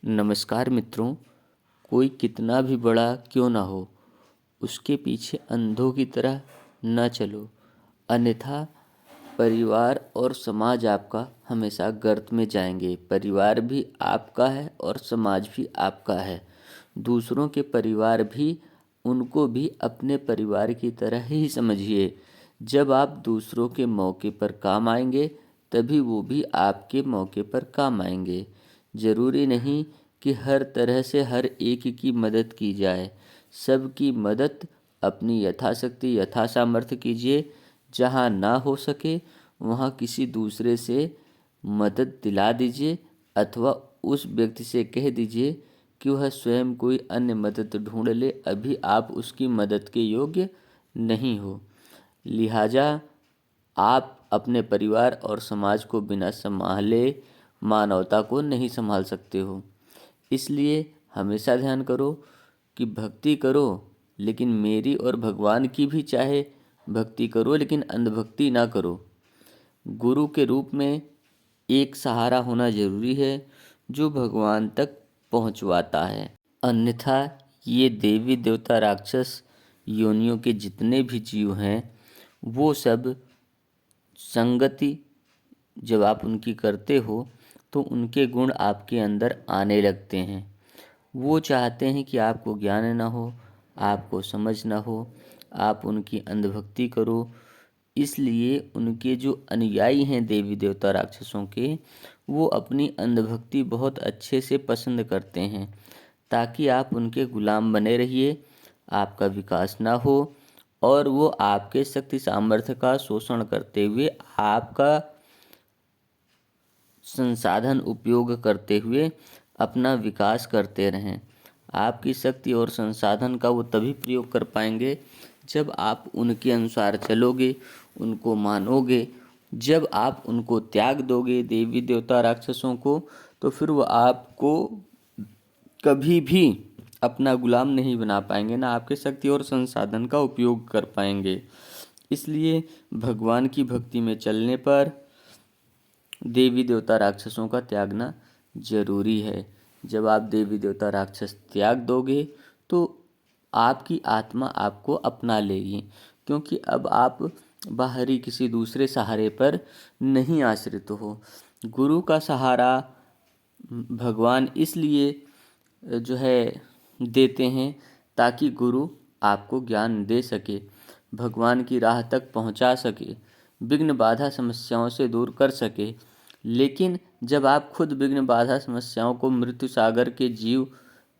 नमस्कार मित्रों। कोई कितना भी बड़ा क्यों ना हो, उसके पीछे अंधों की तरह न चलो, अन्यथा परिवार और समाज आपका हमेशा गर्त में जाएंगे। परिवार भी आपका है और समाज भी आपका है। दूसरों के परिवार भी, उनको भी अपने परिवार की तरह ही समझिए। जब आप दूसरों के मौके पर काम आएंगे, तभी वो भी आपके मौके पर काम आएंगे। ज़रूरी नहीं कि हर तरह से हर एक की मदद की जाए। सबकी मदद अपनी यथाशक्ति यथासामर्थ्य कीजिए। जहाँ ना हो सके वहाँ किसी दूसरे से मदद दिला दीजिए, अथवा उस व्यक्ति से कह दीजिए कि वह स्वयं कोई अन्य मदद ढूंढ ले। अभी आप उसकी मदद के योग्य नहीं हो। लिहाजा आप अपने परिवार और समाज को बिना संभाले मानवता को नहीं संभाल सकते हो। इसलिए हमेशा ध्यान करो कि भक्ति करो, लेकिन मेरी और भगवान की भी चाहे भक्ति करो, लेकिन अंधभक्ति ना करो। गुरु के रूप में एक सहारा होना जरूरी है, जो भगवान तक पहुंचवाता है। अन्यथा ये देवी देवता राक्षस योनियों के जितने भी जीव हैं, वो सब संगति जब आप उनकी करते हो तो उनके गुण आपके अंदर आने लगते हैं। वो चाहते हैं कि आपको ज्ञान ना हो, आपको समझ ना हो, आप उनकी अंधभक्ति करो। इसलिए उनके जो अनुयायी हैं देवी देवता राक्षसों के, वो अपनी अंधभक्ति बहुत अच्छे से पसंद करते हैं, ताकि आप उनके गुलाम बने रहिए, आपका विकास ना हो, और वो आपके शक्ति सामर्थ्य का शोषण करते हुए आपका संसाधन उपयोग करते हुए अपना विकास करते रहें। आपकी शक्ति और संसाधन का वो तभी प्रयोग कर पाएंगे जब आप उनके अनुसार चलोगे, उनको मानोगे। जब आप उनको त्याग दोगे देवी देवता राक्षसों को, तो फिर वो आपको कभी भी अपना गुलाम नहीं बना पाएंगे, ना आपके शक्ति और संसाधन का उपयोग कर पाएंगे। इसलिए भगवान की भक्ति में चलने पर देवी देवता राक्षसों का त्यागना जरूरी है। जब आप देवी देवता राक्षस त्याग दोगे तो आपकी आत्मा आपको अपना लेगी, क्योंकि अब आप बाहरी किसी दूसरे सहारे पर नहीं आश्रित हो। गुरु का सहारा भगवान इसलिए जो है देते हैं, ताकि गुरु आपको ज्ञान दे सके, भगवान की राह तक पहुंचा सके, विघ्न बाधा समस्याओं से दूर कर सके। लेकिन जब आप खुद विघ्न बाधा समस्याओं को, मृत्यु सागर के जीव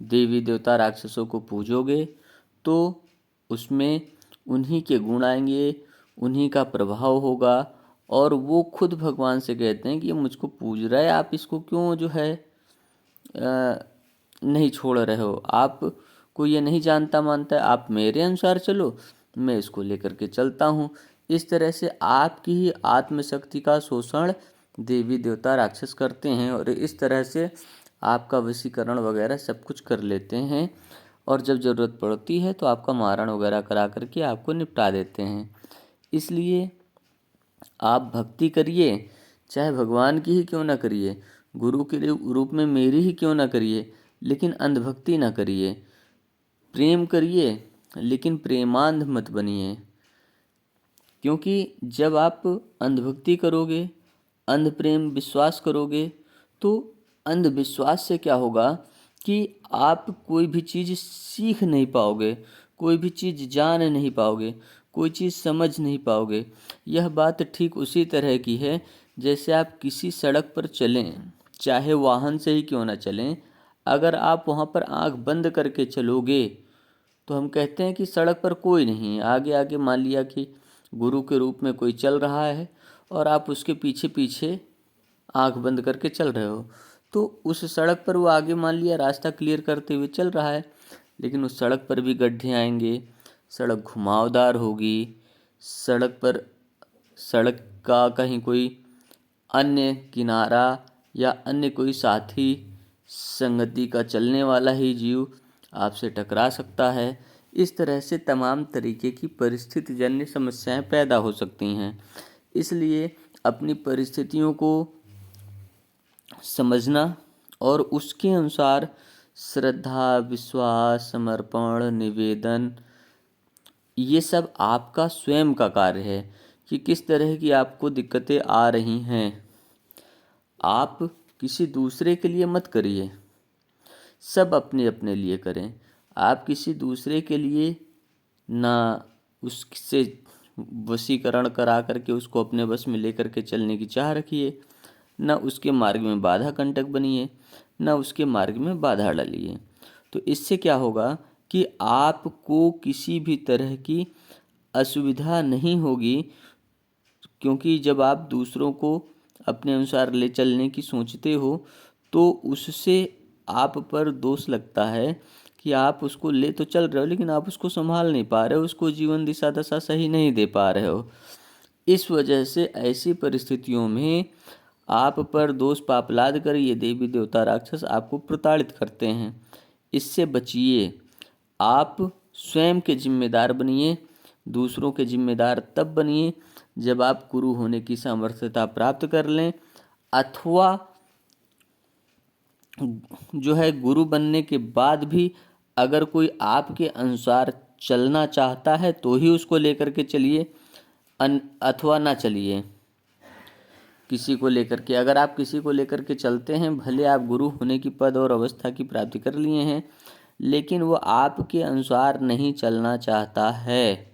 देवी देवता राक्षसों को पूजोगे, तो उसमें उन्हीं के गुण आएंगे, उन्हीं का प्रभाव होगा, और वो खुद भगवान से कहते हैं कि ये मुझको पूज रहा है, आप इसको क्यों जो है नहीं छोड़ रहे हो। आप को ये नहीं जानता मानता है, आप मेरे अनुसार चलो, मैं इसको लेकर के चलता हूँ। इस तरह से आपकी ही आत्मशक्ति का शोषण देवी देवता राक्षस करते हैं, और इस तरह से आपका वशीकरण वगैरह सब कुछ कर लेते हैं, और जब ज़रूरत पड़ती है तो आपका मारण वगैरह करा करके आपको निपटा देते हैं। इसलिए आप भक्ति करिए, चाहे भगवान की ही क्यों ना करिए, गुरु के रूप में मेरी ही क्यों ना करिए, लेकिन अंधभक्ति ना करिए। प्रेम करिए, लेकिन प्रेमांध मत बनिए। क्योंकि जब आप अंधभक्ति करोगे, अंध प्रेम विश्वास करोगे, तो अंधविश्वास से क्या होगा कि आप कोई भी चीज़ सीख नहीं पाओगे, कोई भी चीज़ जान नहीं पाओगे, कोई चीज़ समझ नहीं पाओगे। यह बात ठीक उसी तरह की है जैसे आप किसी सड़क पर चलें, चाहे वाहन से ही क्यों ना चलें, अगर आप वहाँ पर आंख बंद करके चलोगे तो हम कहते हैं कि सड़क पर कोई नहीं है। आगे आगे मान लिया कि गुरु के रूप में कोई चल रहा है, और आप उसके पीछे पीछे आंख बंद करके चल रहे हो, तो उस सड़क पर वो आगे मान लिया रास्ता क्लियर करते हुए चल रहा है, लेकिन उस सड़क पर भी गड्ढे आएंगे, सड़क घुमावदार होगी, सड़क का कहीं कोई अन्य किनारा या अन्य कोई साथी संगति का चलने वाला ही जीव आपसे टकरा सकता है। इस तरह से तमाम तरीके की परिस्थितिजन्य समस्याएं पैदा हो सकती हैं। इसलिए अपनी परिस्थितियों को समझना और उसके अनुसार श्रद्धा, विश्वास, समर्पण, निवेदन, ये सब आपका स्वयं का कार्य है कि किस तरह की आपको दिक्कतें आ रही हैं। आप किसी दूसरे के लिए मत करिए, सब अपने अपने लिए करें। आप किसी दूसरे के लिए ना उससे वशीकरण करा करके उसको अपने वश में लेकर के चलने की चाह रखिए, ना उसके मार्ग में बाधा कंटक बनिए, ना उसके मार्ग में बाधा डालिए। तो इससे क्या होगा कि आपको किसी भी तरह की असुविधा नहीं होगी, क्योंकि जब आप दूसरों को अपने अनुसार ले चलने की सोचते हो तो उससे आप पर दोष लगता है कि आप उसको ले तो चल रहे हो लेकिन आप उसको संभाल नहीं पा रहे हो, उसको जीवन दिशा दशा सही नहीं दे पा रहे हो। इस वजह से ऐसी परिस्थितियों में आप पर दोष पाप लाद कर ये देवी देवता राक्षस आपको प्रताड़ित करते हैं। इससे बचिए। आप स्वयं के जिम्मेदार बनिए। दूसरों के जिम्मेदार तब बनिए जब आप गुरु होने की सामर्थ्यता प्राप्त कर लें, अथवा जो है गुरु बनने के बाद भी अगर कोई आपके अनुसार चलना चाहता है तो ही उसको लेकर के चलिए, अथवा ना चलिए। किसी को लेकर के, अगर आप किसी को लेकर के चलते हैं, भले आप गुरु होने की पद और अवस्था की प्राप्ति कर लिए हैं, लेकिन वो आपके अनुसार नहीं चलना चाहता है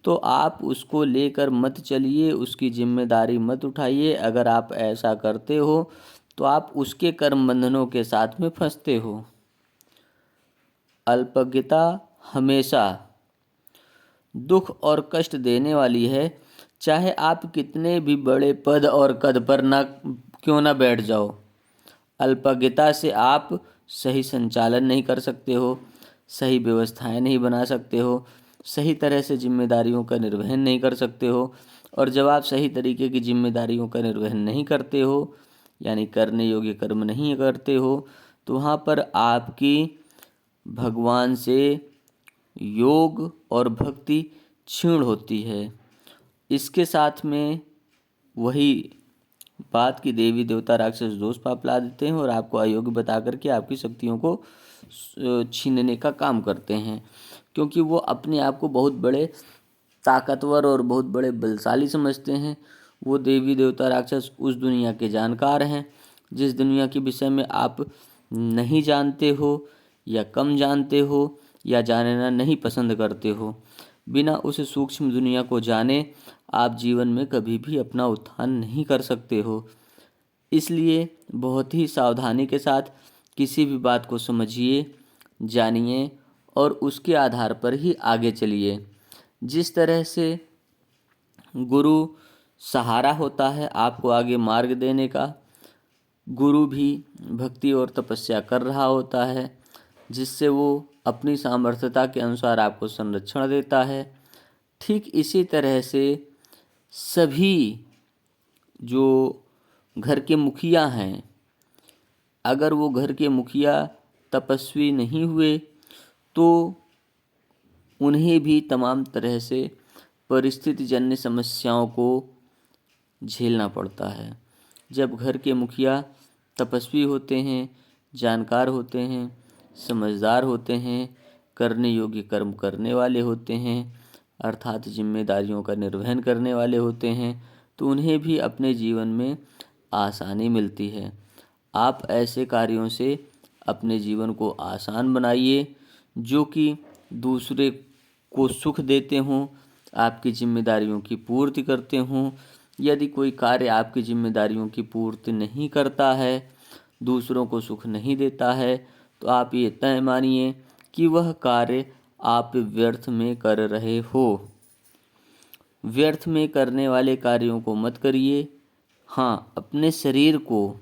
तो आप उसको लेकर मत चलिए, उसकी जिम्मेदारी मत उठाइए। अगर आप ऐसा करते हो तो आप उसके कर्म बंधनों के साथ में फंसते हो। अल्पज्ञता हमेशा दुख और कष्ट देने वाली है, चाहे आप कितने भी बड़े पद और कद पर ना क्यों ना बैठ जाओ। अल्पज्ञता से आप सही संचालन नहीं कर सकते हो, सही व्यवस्थाएं नहीं बना सकते हो, सही तरह से जिम्मेदारियों का निर्वहन नहीं कर सकते हो। और जब आप सही तरीके की जिम्मेदारियों का निर्वहन नहीं करते हो, यानी करने योग्य कर्म नहीं करते हो, तो वहाँ पर आपकी भगवान से योग और भक्ति क्षीण होती है। इसके साथ में वही बात की देवी देवता राक्षस दोष पाप ला देते हैं और आपको अयोग्य बता करके आपकी शक्तियों को छीनने का काम करते हैं, क्योंकि वो अपने आप को बहुत बड़े ताकतवर और बहुत बड़े बलशाली समझते हैं। वो देवी देवता राक्षस उस दुनिया के जानकार हैं जिस दुनिया के विषय में आप नहीं जानते हो या कम जानते हो या जानना नहीं पसंद करते हो। बिना उस सूक्ष्म दुनिया को जाने आप जीवन में कभी भी अपना उत्थान नहीं कर सकते हो। इसलिए बहुत ही सावधानी के साथ किसी भी बात को समझिए, जानिए और उसके आधार पर ही आगे चलिए। जिस तरह से गुरु सहारा होता है आपको आगे मार्ग देने का, गुरु भी भक्ति और तपस्या कर रहा होता है जिससे वो अपनी सामर्थ्यता के अनुसार आपको संरक्षण देता है। ठीक इसी तरह से सभी जो घर के मुखिया हैं, अगर वो घर के मुखिया तपस्वी नहीं हुए तो उन्हें भी तमाम तरह से परिस्थिति जन्य समस्याओं को झेलना पड़ता है। जब घर के मुखिया तपस्वी होते हैं, जानकार होते हैं, समझदार होते हैं, करने योग्य कर्म करने वाले होते हैं, अर्थात जिम्मेदारियों का निर्वहन करने वाले होते हैं, तो उन्हें भी अपने जीवन में आसानी मिलती है। आप ऐसे कार्यों से अपने जीवन को आसान बनाइए जो कि दूसरे को सुख देते हों, आपकी जिम्मेदारियों की पूर्ति करते हों। यदि कोई कार्य आपकी जिम्मेदारियों की पूर्ति नहीं करता है, दूसरों को सुख नहीं देता है, तो आप ये तय मानिए कि वह कार्य आप व्यर्थ में कर रहे हो। व्यर्थ में करने वाले कार्यों को मत करिए। हाँ, अपने शरीर को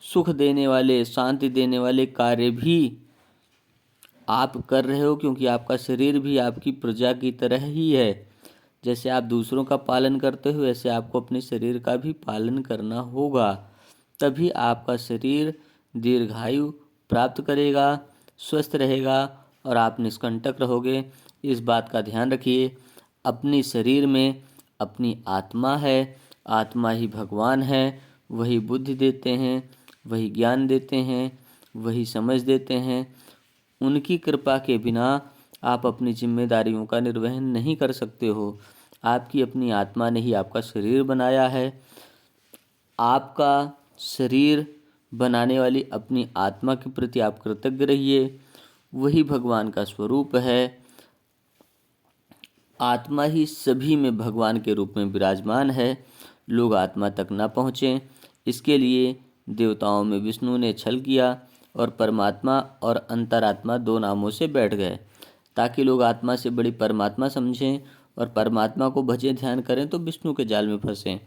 सुख देने वाले, शांति देने वाले कार्य भी आप कर रहे हो, क्योंकि आपका शरीर भी आपकी प्रजा की तरह ही है। जैसे आप दूसरों का पालन करते हो, वैसे आपको अपने शरीर का भी पालन करना होगा, तभी आपका शरीर दीर्घायु प्राप्त करेगा, स्वस्थ रहेगा और आप निष्कंटक रहोगे। इस बात का ध्यान रखिए। अपने शरीर में अपनी आत्मा है, आत्मा ही भगवान है, वही बुद्धि देते हैं, वही ज्ञान देते हैं, वही समझ देते हैं। उनकी कृपा के बिना आप अपनी जिम्मेदारियों का निर्वहन नहीं कर सकते हो। आपकी अपनी आत्मा ने ही आपका शरीर बनाया है। आपका शरीर बनाने वाली अपनी आत्मा के प्रति आप कृतज्ञ रहिए। वही भगवान का स्वरूप है। आत्मा ही सभी में भगवान के रूप में विराजमान है। लोग आत्मा तक न पहुँचें, इसके लिए देवताओं में विष्णु ने छल किया और परमात्मा और अंतरात्मा दो नामों से बैठ गए, ताकि लोग आत्मा से बड़ी परमात्मा समझें और परमात्मा को भजें ध्यान करें तो विष्णु के जाल में फंसें।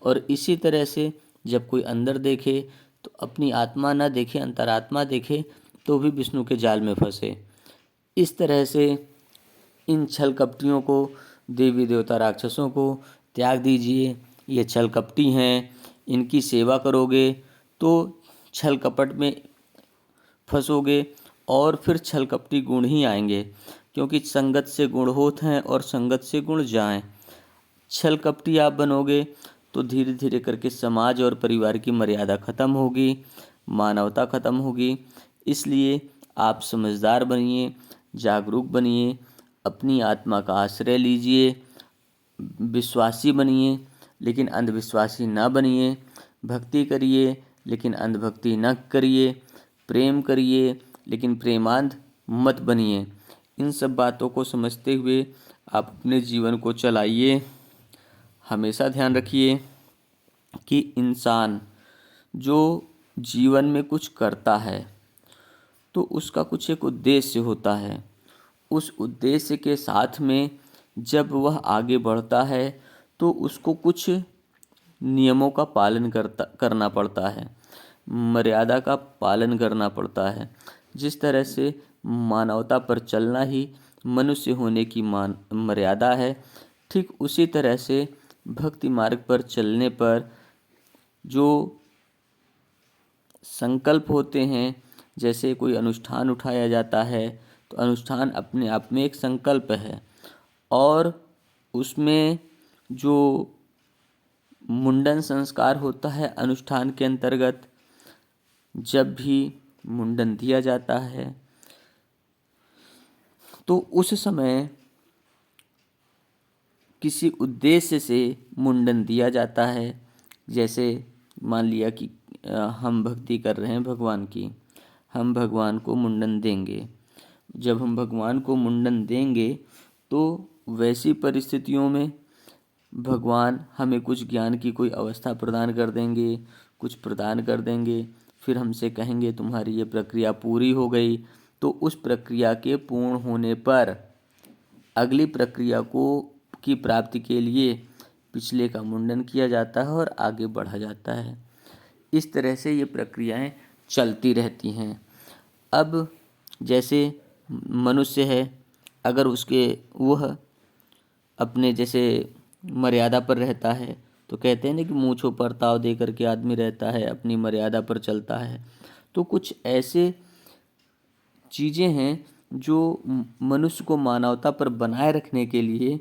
और इसी तरह से जब कोई अंदर देखे तो अपनी आत्मा ना देखे, अंतरात्मा देखे तो भी विष्णु के जाल में फंसे। इस तरह से इन छल कपटियों को, देवी देवता राक्षसों को त्याग दीजिए। ये छल कपटी हैं, इनकी सेवा करोगे तो छल कपट में फंसोगे और फिर छल कपटी गुण ही आएंगे, क्योंकि संगत से गुण होत हैं और संगत से गुण जाएं। छल कपटी आप बनोगे तो धीरे धीरे करके समाज और परिवार की मर्यादा खत्म होगी, मानवता खत्म होगी। इसलिए आप समझदार बनिए, जागरूक बनिए, अपनी आत्मा का आश्रय लीजिए, विश्वासी बनिए लेकिन अंधविश्वासी ना बनिए, भक्ति करिए लेकिन अंधभक्ति न करिए, प्रेम करिए लेकिन प्रेमांध मत बनिए। इन सब बातों को समझते हुए आप अपने जीवन को चलाइए। हमेशा ध्यान रखिए कि इंसान जो जीवन में कुछ करता है तो उसका कुछ एक उद्देश्य होता है। उस उद्देश्य के साथ में जब वह आगे बढ़ता है तो उसको कुछ नियमों का पालन करना पड़ता है, मर्यादा का पालन करना पड़ता है। जिस तरह से मानवता पर चलना ही मनुष्य होने की मर्यादा है, ठीक उसी तरह से भक्ति मार्ग पर चलने पर जो संकल्प होते हैं, जैसे कोई अनुष्ठान उठाया जाता है तो अनुष्ठान अपने आप में एक संकल्प है, और उसमें जो मुंडन संस्कार होता है अनुष्ठान के अंतर्गत, जब भी मुंडन दिया जाता है तो उस समय किसी उद्देश्य से मुंडन दिया जाता है। जैसे मान लिया कि हम भक्ति कर रहे हैं भगवान की, हम भगवान को मुंडन देंगे। जब हम भगवान को मुंडन देंगे तो वैसी परिस्थितियों में भगवान हमें कुछ ज्ञान की कोई अवस्था प्रदान कर देंगे, कुछ प्रदान कर देंगे। फिर हमसे कहेंगे तुम्हारी ये प्रक्रिया पूरी हो गई। तो उस प्रक्रिया के पूर्ण होने पर अगली प्रक्रिया को की प्राप्ति के लिए पिछले का मुंडन किया जाता है और आगे बढ़ा जाता है। इस तरह से ये प्रक्रियाएं चलती रहती हैं। अब जैसे मनुष्य है, अगर उसके वह अपने जैसे मर्यादा पर रहता है तो कहते हैं ना कि मूंछों पर ताव दे करके आदमी रहता है, अपनी मर्यादा पर चलता है। तो कुछ ऐसे चीज़ें हैं जो मनुष्य को मानवता पर बनाए रखने के लिए,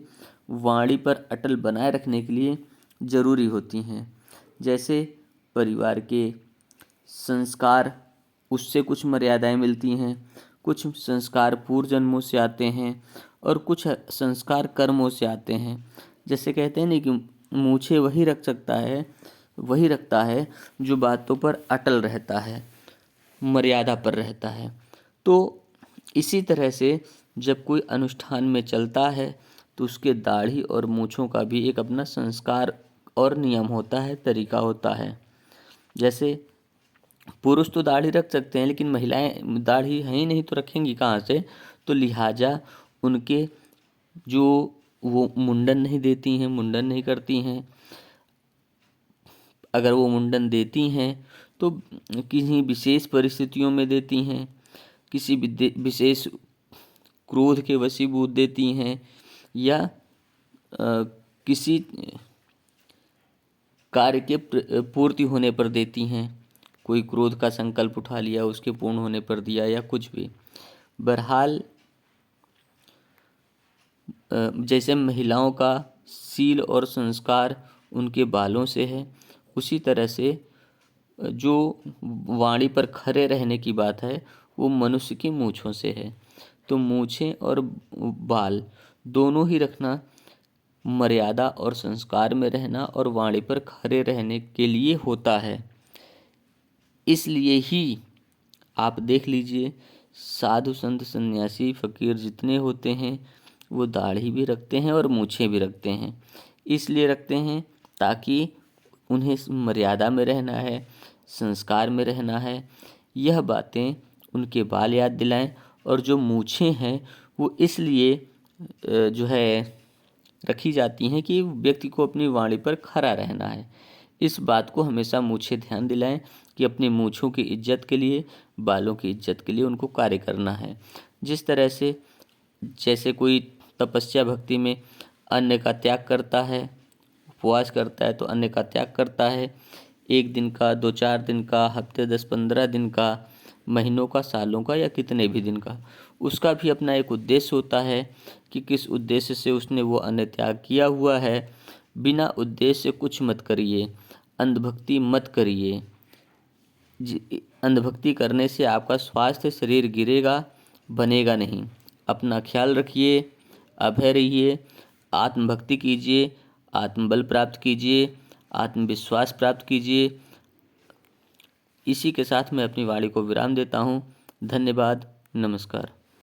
वाणी पर अटल बनाए रखने के लिए ज़रूरी होती हैं। जैसे परिवार के संस्कार, उससे कुछ मर्यादाएं मिलती हैं, कुछ संस्कार पूर्व जन्मों से आते हैं और कुछ संस्कार कर्मों से आते हैं। जैसे कहते हैं ना कि मूछें वही रख सकता है, वही रखता है जो बातों पर अटल रहता है, मर्यादा पर रहता है। तो इसी तरह से जब कोई अनुष्ठान में चलता है तो उसके दाढ़ी और मूछों का भी एक अपना संस्कार और नियम होता है, तरीका होता है। जैसे पुरुष तो दाढ़ी रख सकते हैं लेकिन महिलाएं दाढ़ी है ही नहीं तो रखेंगी कहाँ से। तो लिहाजा उनके जो वो मुंडन नहीं देती हैं, मुंडन नहीं करती हैं। अगर वो मुंडन देती हैं तो किसी विशेष परिस्थितियों में देती हैं, किसी विशेष क्रोध के वशीभूत देती हैं, या किसी कार्य के पूर्ति होने पर देती हैं। कोई क्रोध का संकल्प उठा लिया, उसके पूर्ण होने पर दिया, या कुछ भी। बहरहाल जैसे महिलाओं का सील और संस्कार उनके बालों से है, उसी तरह से जो वाणी पर खरे रहने की बात है वो मनुष्य की मूँछों से है। तो मूँछें और बाल दोनों ही रखना मर्यादा और संस्कार में रहना और वाणी पर खरे रहने के लिए होता है। इसलिए ही आप देख लीजिए, साधु संत सन्यासी फकीर जितने होते हैं वो दाढ़ी भी रखते हैं और मूछें भी रखते हैं। इसलिए रखते हैं ताकि उन्हें मर्यादा में रहना है, संस्कार में रहना है। यह बातें उनके बाल याद दिलाएं। और जो मूछें हैं वो इसलिए जो है रखी जाती हैं कि व्यक्ति को अपनी वाणी पर खरा रहना है। इस बात को हमेशा मूछें ध्यान दिलाएं कि अपनी मूछों की इज्जत के लिए, बालों की इज्जत के लिए उनको कार्य करना है। जिस तरह से जैसे कोई तपस्या भक्ति में अन्न का त्याग करता है, उपवास करता है तो अन्न का त्याग करता है, 1 दिन का, 2-4 दिन का, हफ्ते 10-15 दिन का, महीनों का, सालों का या कितने भी दिन का, उसका भी अपना एक उद्देश्य होता है कि किस उद्देश्य से उसने वो अन्न त्याग किया हुआ है। बिना उद्देश्य कुछ मत करिए, अंधभक्ति मत करिए। अंधभक्ति करने से आपका स्वास्थ्य शरीर गिरेगा, बनेगा नहीं। अपना ख्याल रखिए, अभय रहिए, आत्मभक्ति कीजिए, आत्मबल प्राप्त कीजिए, आत्मविश्वास प्राप्त कीजिए। इसी के साथ मैं अपनी वाणी को विराम देता हूँ। धन्यवाद। नमस्कार।